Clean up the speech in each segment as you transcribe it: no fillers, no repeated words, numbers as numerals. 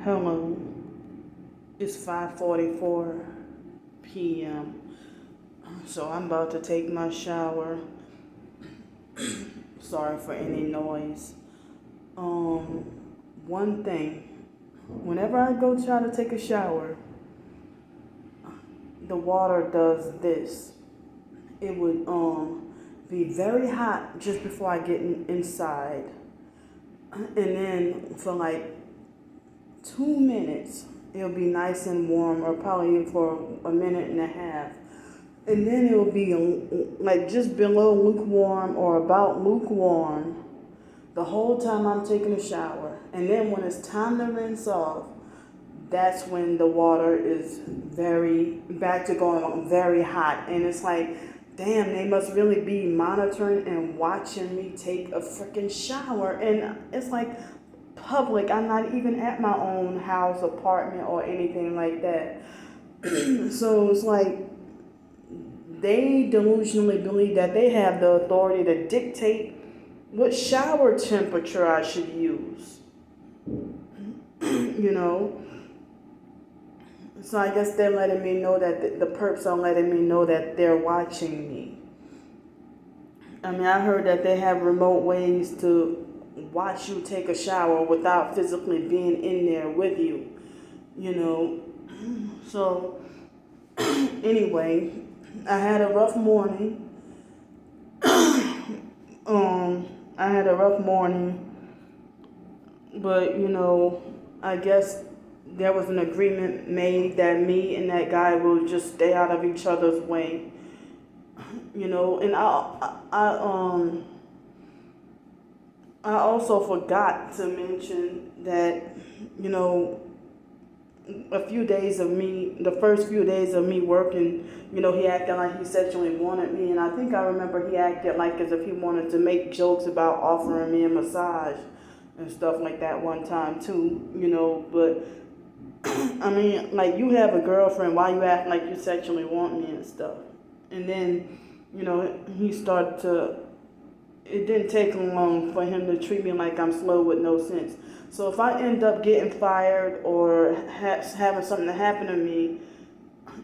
Hello, it's 5:44 p.m. So I'm about to take my shower. Sorry for any noise. One thing, whenever I go try to take a shower, the water does this. It would be very hot just before I get inside. And then for like 2 minutes, it'll be nice and warm, or probably for a minute and a half. And then it'll be like just below lukewarm or about lukewarm the whole time I'm taking a shower. And then when it's time to rinse off, that's when the water is back to going very hot. And it's like, damn, they must really be monitoring and watching me take a freaking shower. And it's like public. I'm not even at my own house, apartment, or anything like that. So it's like they delusionally believe that they have the authority to dictate what shower temperature I should use. you know? So I guess they're letting me know that the perps are letting me know that they're watching me. I mean, I heard that they have remote ways to watch you take a shower without physically being in there with you, So, anyway, I had a rough morning. But, I guess there was an agreement made that me and that guy will just stay out of each other's way. And I also forgot to mention that, the first few days of me working, he acted like he sexually wanted me. And I think I remember he acted like as if he wanted to make jokes about offering me a massage and stuff like that one time too, but I mean, like, you have a girlfriend, why you act like you sexually want me and stuff? And then, it didn't take long for him to treat me like I'm slow with no sense. So if I end up getting fired or having something happen to me,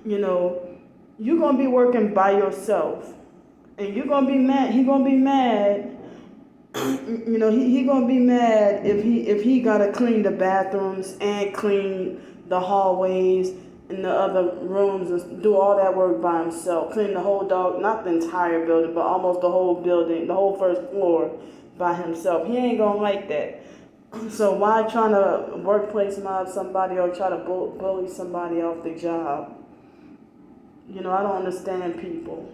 you're going to be working by yourself. And you're going to be mad. He's going to be mad. He going to be mad if he got to clean the bathrooms and clean the hallways in the other rooms and do all that work by himself. Clean the whole not the entire building, but almost the whole building, the whole first floor by himself. He ain't gonna like that. So why trying to workplace mob somebody or try to bully somebody off the job? I don't understand people.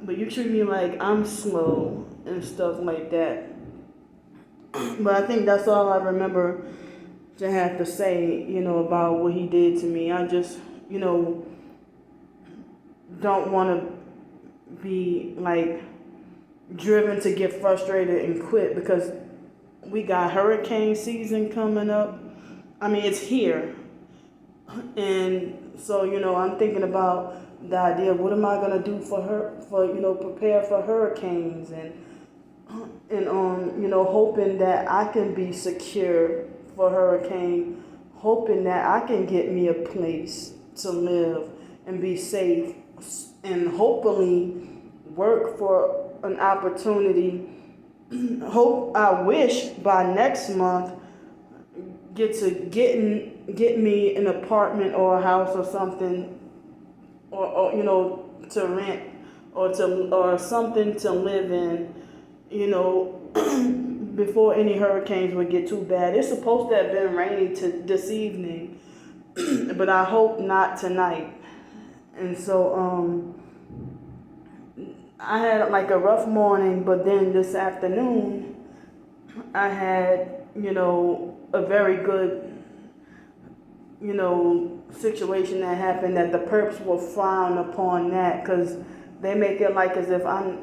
But you treat me like I'm slow and stuff like that. But I think that's all I remember to have to say, about what he did to me. I just, don't want to be like driven to get frustrated and quit, because we got hurricane season coming up. I mean, it's here. And so, I'm thinking about the idea of what am I going to do prepare for hurricanes and hoping that I can be secure for hurricane, hoping that I can get me a place to live and be safe, and hopefully work for an opportunity. I wish by next month get me an apartment or a house or something, or to rent or something to live in, before any hurricanes would get too bad. It's supposed to have been raining this evening, but I hope not tonight. And so I had like a rough morning, but then this afternoon I had, a very good, situation that happened, that the perps will frown upon that, because they make it like as if I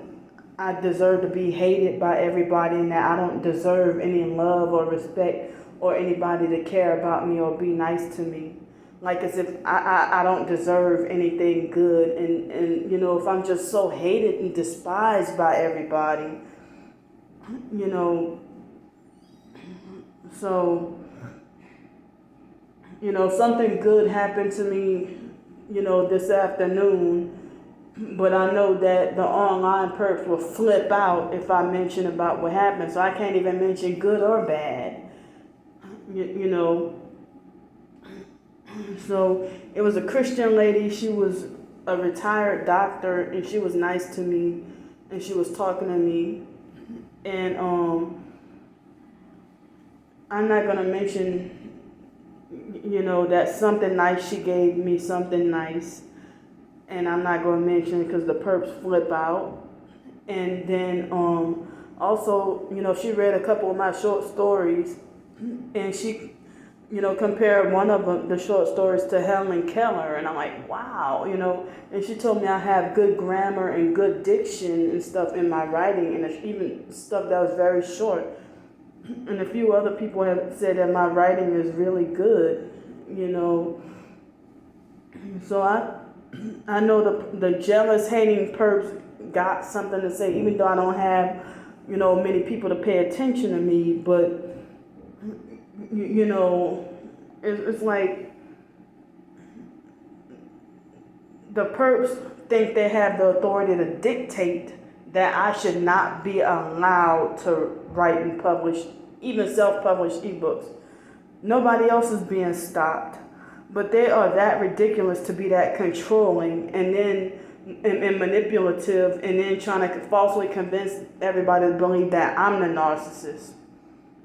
deserve to be hated by everybody, and that I don't deserve any love or respect or anybody to care about me or be nice to me. Like as if I don't deserve anything good. And if I'm just so hated and despised by everybody, So, something good happened to me, this afternoon, but I know that the online perps will flip out if I mention about what happened, so I can't even mention good or bad, you know. So it was a Christian lady. She was a retired doctor, and she was nice to me, and she was talking to me, and I'm not gonna mention, that something nice she gave me, something nice, and I'm not gonna mention because the perps flip out. And then also, she read a couple of my short stories, and she compared one of them, the short stories, to Helen Keller, and I'm like, wow, and she told me I have good grammar and good diction and stuff in my writing, and it's even stuff that was very short. And a few other people have said that my writing is really good, So I know the jealous, hating perps got something to say, even though I don't have, many people to pay attention to me, but it's like the perps think they have the authority to dictate that I should not be allowed to write and publish, even self-published ebooks. Nobody else is being stopped, but they are that ridiculous to be that controlling and then and manipulative, and then trying to falsely convince everybody to believe that I'm the narcissist.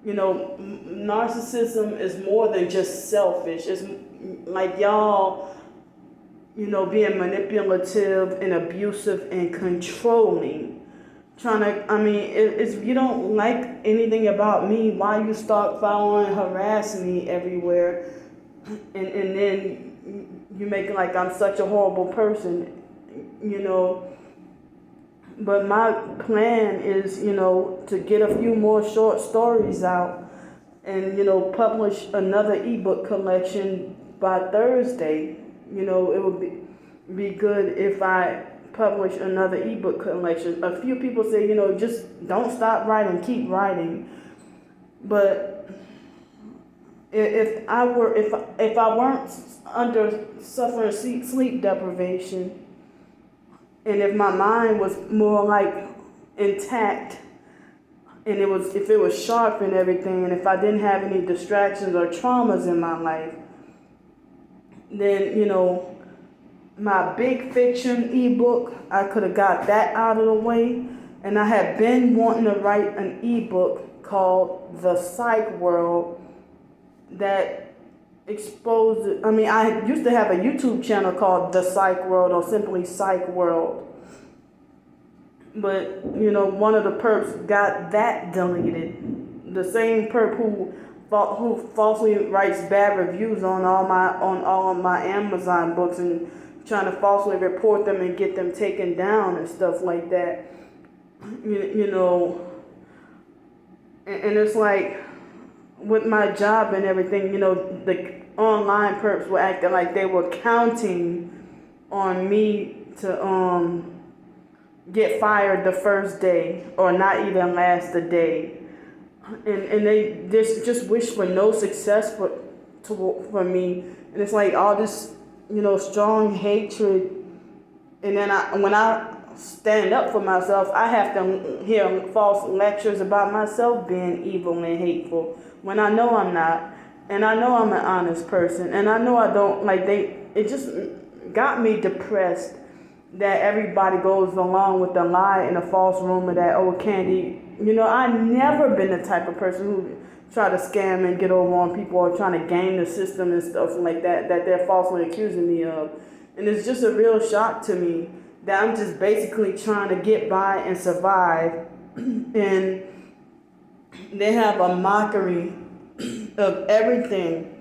Narcissism is more than just selfish. It's like y'all, being manipulative and abusive and controlling. If you don't like anything about me, why you start following, harassing me everywhere, and then you make it like I'm such a horrible person, But my plan is, to get a few more short stories out and, publish another ebook collection by Thursday. It would be good if I publish another ebook collection. A few people say, just don't stop writing, keep writing. But if I weren't under suffering sleep deprivation, and if my mind was more like intact, and if it was sharp and everything, and if I didn't have any distractions or traumas in my life, then my big fiction ebook, I could have got that out of the way. And I had been wanting to write an ebook called The Psych World that exposed, I used to have a YouTube channel called The Psych World, or simply Psych World. But, one of the perps got that deleted. The same perp who falsely writes bad reviews on all of my Amazon books and trying to falsely report them and get them taken down and stuff like that. And it's like, with my job and everything, the online perps were acting like they were counting on me to get fired the first day or not even last a day. And they just wish for no success for me. And it's like all this, strong hatred. And then when I stand up for myself, I have to hear false lectures about myself being evil and hateful, when I know I'm not. And I know I'm an honest person. And I know I don't, it just got me depressed that everybody goes along with the lie and the false rumor that, oh, Candy, I've never been the type of person who try to scam and get over on people or trying to game the system and stuff like that they're falsely accusing me of. And it's just a real shock to me that I'm just basically trying to get by and survive. And they have a mockery of everything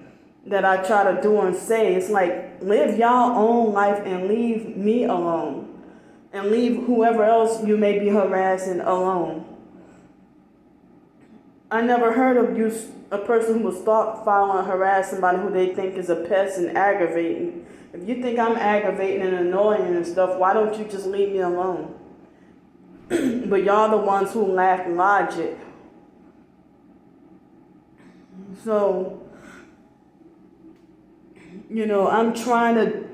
that I try to do and say. It's like, live y'all own life and leave me alone. And leave whoever else you may be harassing alone. I never heard of a person who will stalk, follow, and harass somebody who they think is a pest and aggravating. If you think I'm aggravating and annoying and stuff, why don't you just leave me alone? But y'all the ones who lack logic. So, I'm trying to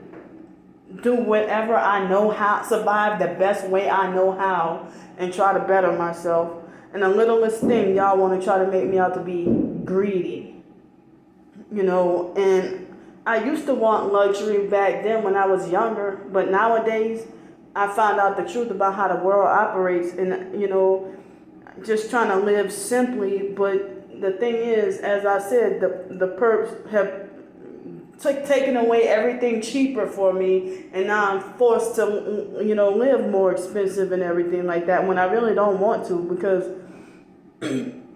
do whatever I know how, survive the best way I know how, and try to better myself. And the littlest thing, y'all want to try to make me out to be greedy. And I used to want luxury back then when I was younger, but nowadays I found out the truth about how the world operates, and just trying to live simply. But the thing is, as I said, the perps have taken away everything cheaper for me, and now I'm forced to live more expensive and everything like that when I really don't want to, because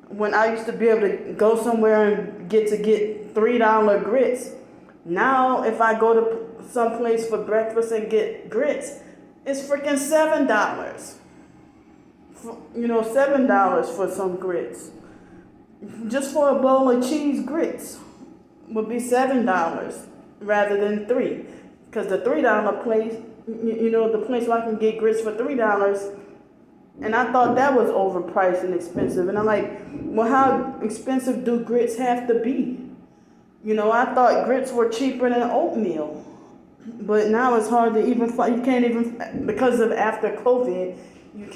when I used to be able to go somewhere and get $3 grits, now if I go to some place for breakfast and get grits, it's freaking $7. $7 for some grits. Just for a bowl of cheese grits would be $7 rather than $3. Because the $3 place, the place where I can get grits for $3, and I thought that was overpriced and expensive. And I'm like, well, how expensive do grits have to be? I thought grits were cheaper than oatmeal. But now it's hard to even find, you can't even, because of after COVID, you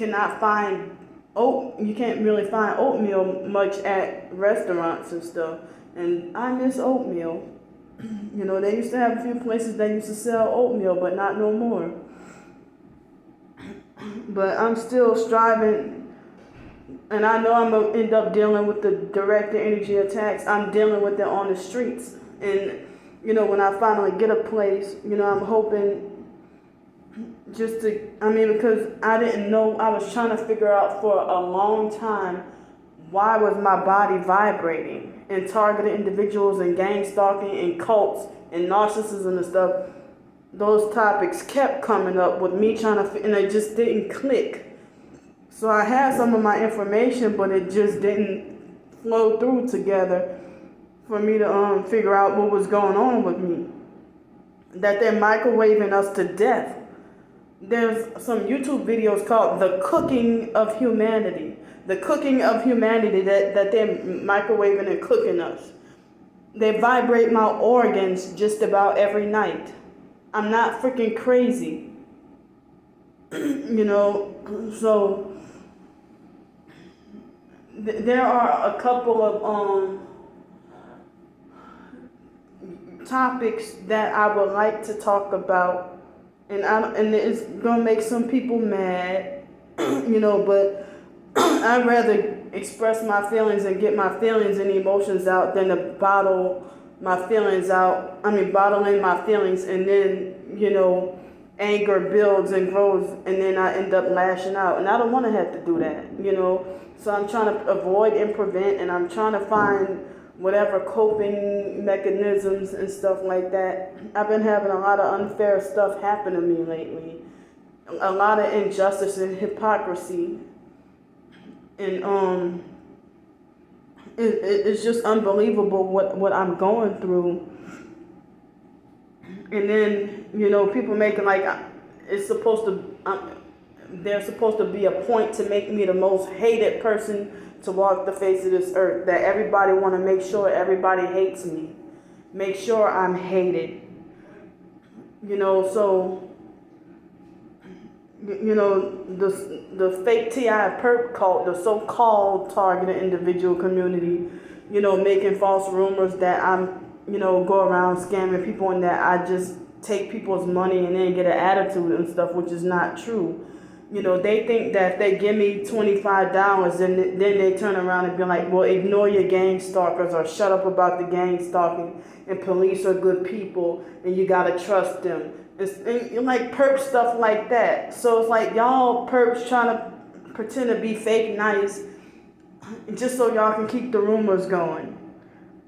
can't really find oatmeal much at restaurants and stuff. And I miss oatmeal. They used to have a few places that used to sell oatmeal, but not no more. But I'm still striving, and I know I'm going to end up dealing with the directed energy attacks. I'm dealing with it on the streets. And, when I finally get a place, I'm hoping because I didn't know, I was trying to figure out for a long time, why was my body vibrating? And targeted individuals and gang stalking and cults and narcissism and stuff, those topics kept coming up with me trying to, and it just didn't click. So I had some of my information, but it just didn't flow through together for me to figure out what was going on with me. That they're microwaving us to death. There's some YouTube videos called The Cooking of Humanity. The cooking of humanity, that they're microwaving and cooking us. They vibrate my organs just about every night. I'm not freaking crazy. So there are a couple of topics that I would like to talk about, and it's gonna make some people mad, but I'd rather express my feelings and get my feelings and emotions out than to bottle in my feelings, and then, anger builds and grows, and then I end up lashing out. And I don't want to have to do that, So I'm trying to avoid and prevent, and I'm trying to find whatever coping mechanisms and stuff like that. I've been having a lot of unfair stuff happen to me lately. A lot of injustice and hypocrisy. And it's just unbelievable what I'm going through. And then, people making like there's supposed to be a point to make me the most hated person to walk the face of this earth. That everybody want to make sure everybody hates me. Make sure I'm hated. So the fake TI perp cult, the so-called targeted individual community, making false rumors that I'm, go around scamming people, and that I just take people's money and then get an attitude and stuff, which is not true. They think that if they give me $25, then they turn around and be like, well, ignore your gang stalkers, or shut up about the gang stalking, and police are good people and you gotta trust them. And like perp stuff like that. So it's like y'all perps trying to pretend to be fake nice just so y'all can keep the rumors going.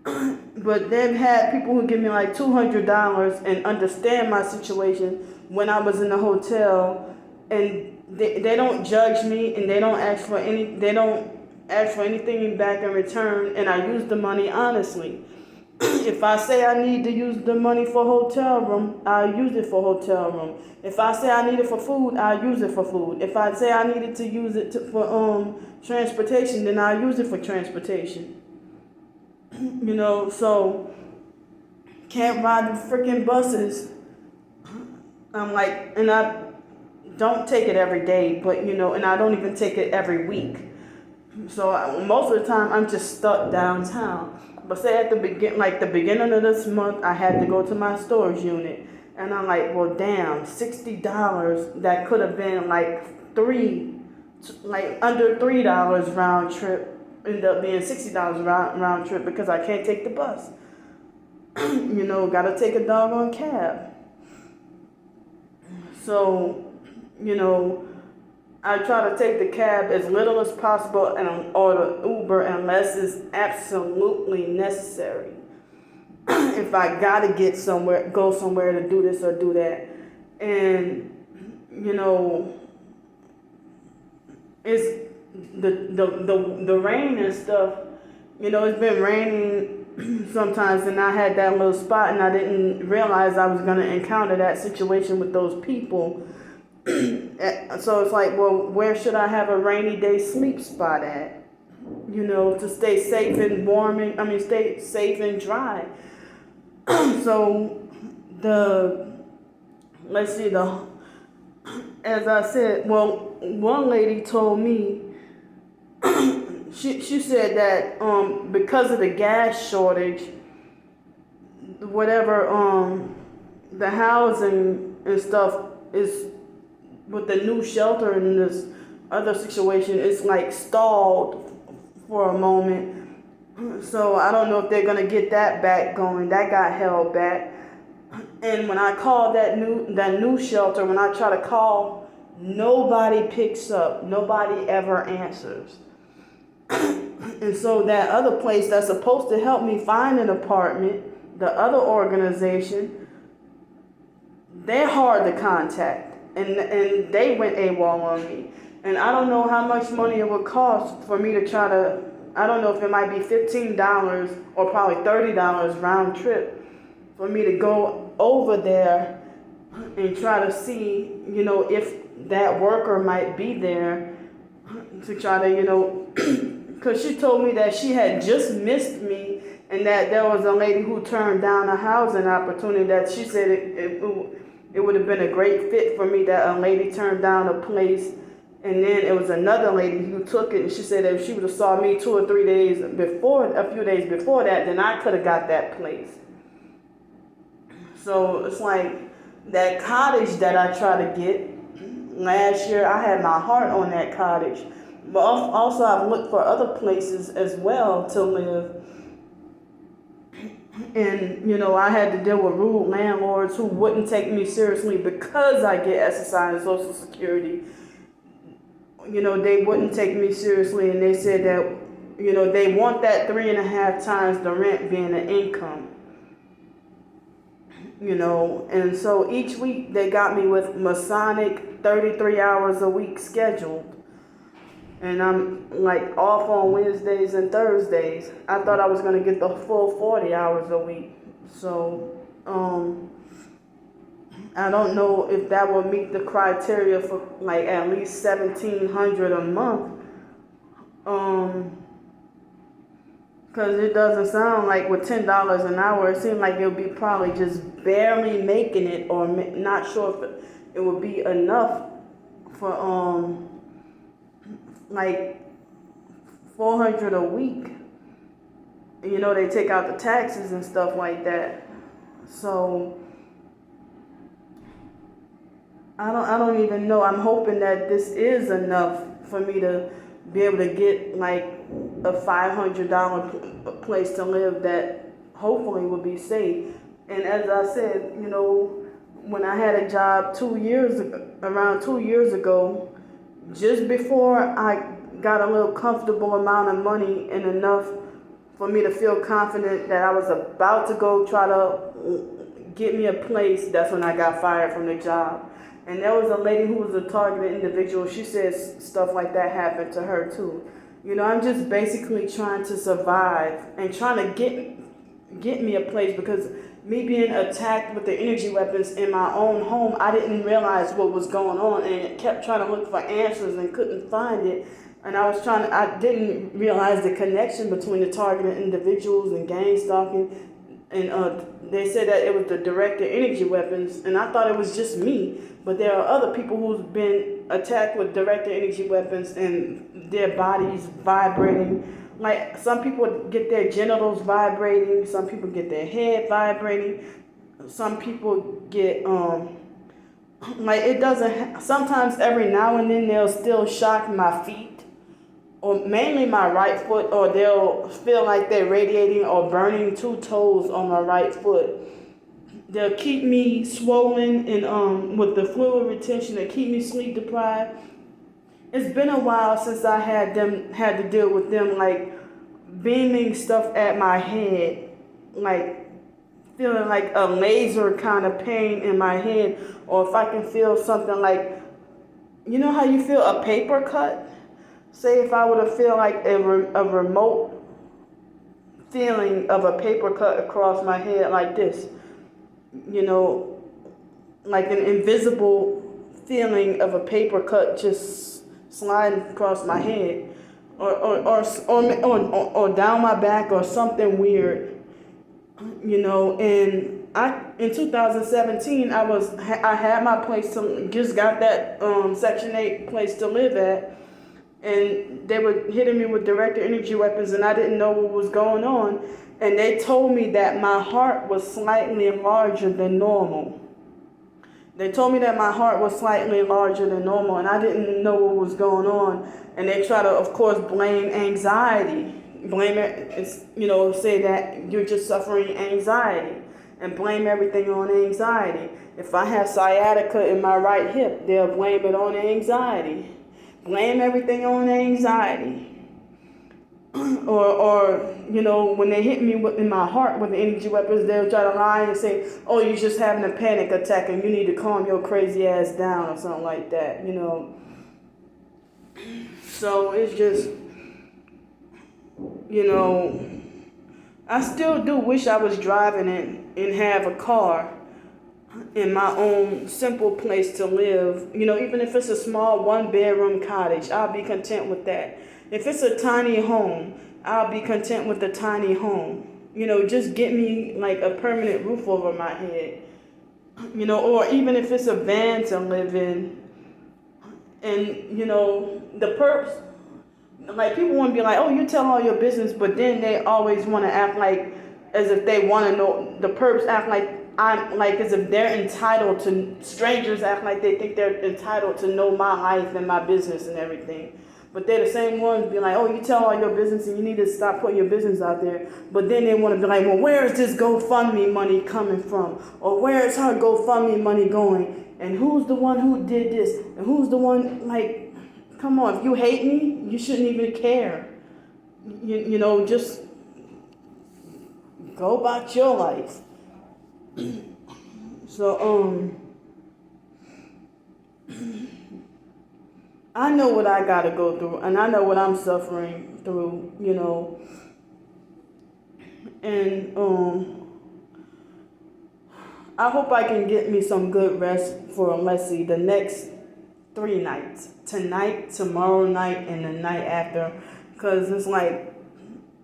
But they've had people who give me like $200 and understand my situation when I was in the hotel, and they don't judge me, and they don't ask for anything back in return, and I use the money honestly. If I say I need to use the money for hotel room, I'll use it for hotel room. If I say I need it for food, I'll use it for food. If I say I needed to use it for transportation, then I'll use it for transportation. So can't ride the freaking buses. I'm like, and I don't take it every day, but and I don't even take it every week. So most of the time I'm just stuck downtown. But say at the beginning of this month, I had to go to my storage unit, and I'm like, well, damn, $60 that could have been like under $3 round trip, ended up being $60 round trip because I can't take the bus. Gotta take a doggone cab. So, I try to take the cab as little as possible or the Uber unless it's absolutely necessary. If I gotta go somewhere to do this or do that. And, it's the rain and stuff, it's been raining sometimes, and I had that little spot and I didn't realize I was gonna encounter that situation with those people. So it's like, well, where should I have a rainy day sleep spot at? To stay safe and stay safe and dry. So as I said, well, one lady told me, she said that because of the gas shortage, whatever the housing and stuff is with the new shelter and this other situation, it's like stalled for a moment. So I don't know if they're gonna get that back going. That got held back. And when I called that new shelter, when I try to call, nobody picks up. Nobody ever answers. And so that other place that's supposed to help me find an apartment, the other organization, they're hard to contact. And they went AWOL on me. And I don't know how much money it would cost for me to I don't know if it might be $15 or probably $30 round trip for me to go over there and try to see, if that worker might be there to try to, because she told me that she had just missed me and that there was a lady who turned down a housing opportunity that she said it would have been a great fit for me, that a lady turned down a place, and then it was another lady who took it, and she said that if she would have saw me 2 or 3 days before, a few days before that, then I could have got that place. So it's like that cottage that I try to get, last year I had my heart on that cottage, but also I've looked for other places as well to live. And, I had to deal with rude landlords who wouldn't take me seriously because I get SSI and Social Security. They wouldn't take me seriously, and they said that, they want that 3.5 times the rent being an income. And so each week they got me with Masonic 33 hours a week scheduled. And I'm like off on Wednesdays and Thursdays. I thought I was going to get the full 40 hours a week. So, I don't know if that will meet the criteria for like at least $1,700 a month. Because it doesn't sound like with $10 an hour, it seems like it'll be probably just barely making it, or not sure if it would be enough for, like $400 a week. They take out the taxes and stuff like that. So I don't even know. I'm hoping that this is enough for me to be able to get like a $500 place to live that hopefully will be safe. And as I said, when I had a job around 2 years ago, just before I got a little comfortable amount of money and enough for me to feel confident that I was about to go try to get me a place, that's when I got fired from the job. And there was a lady who was a targeted individual. She said stuff like that happened to her too. I'm just basically trying to survive and trying to get me a place, because me being attacked with the energy weapons in my own home, I didn't realize what was going on, and kept trying to look for answers and couldn't find it. And I didn't realize the connection between the targeted individuals and gang stalking. And they said that it was the directed energy weapons, and I thought it was just me. But there are other people who's been attacked with directed energy weapons and their bodies vibrating. Like some people get their genitals vibrating, some people get their head vibrating, some people get like it doesn't. Sometimes every now and then they'll still shock my feet, or mainly my right foot, or they'll feel like they're radiating or burning 2 toes on my right foot. They'll keep me swollen and with the fluid retention. They keep me sleep deprived. It's been a while since I had to deal with them like beaming stuff at my head, like feeling like a laser kind of pain in my head, or if I can feel something like, you know how you feel a paper cut? Say if I were to feel like a remote feeling of a paper cut across my head like this, you know, like an invisible feeling of a paper cut just sliding across my head, or down my back, or something weird, you know. And in 2017 I had my place to just got that Section 8 place to live at, and they were hitting me with directed energy weapons, and I didn't know what was going on. And they told me that my heart was slightly larger than normal. They told me that my heart was slightly larger than normal, and I didn't know what was going on. And they try to, of course, blame anxiety. Blame it, you know, say that you're just suffering anxiety, and blame everything on anxiety. If I have sciatica in my right hip, they'll blame it on anxiety. Blame everything on anxiety. Or you know, when they hit me in my heart with the energy weapons, they'll try to lie and say, oh, you're just having a panic attack and you need to calm your crazy ass down, or something like that, you know. So it's just, you know, I still do wish I was driving and have a car in my own simple place to live. You know, even if it's a small 1-bedroom cottage, I'll be content with that. If it's a tiny home, I'll be content with the tiny home. You know, just get me like a permanent roof over my head. You know, or even if it's a van to live in. And, you know, the perps, like people want to be like, oh, you tell all your business, but then they always want to act like as if they want to know. The perps act like as if they're entitled to, strangers act like they think they're entitled to know my life and my business and everything. But they're the same ones be like, oh, you tell all your business and you need to stop putting your business out there. But then they want to be like, well, where is this GoFundMe money coming from? Or where is her GoFundMe money going? And who's the one who did this? And who's the one, like, come on, if you hate me, you shouldn't even care. You know, just go about your life. So, I know what I gotta go through, and I know what I'm suffering through, you know. And I hope I can get me some good rest for, let's see, the next 3 nights. Tonight, tomorrow night, and the night after. Because it's like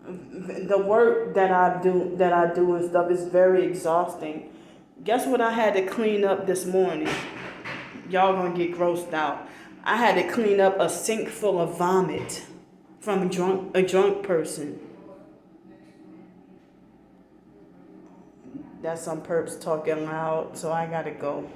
the work that I do and stuff is very exhausting. Guess what I had to clean up this morning? Y'all gonna get grossed out. I had to clean up a sink full of vomit from a drunk person. That's some perps talking loud, so I gotta go.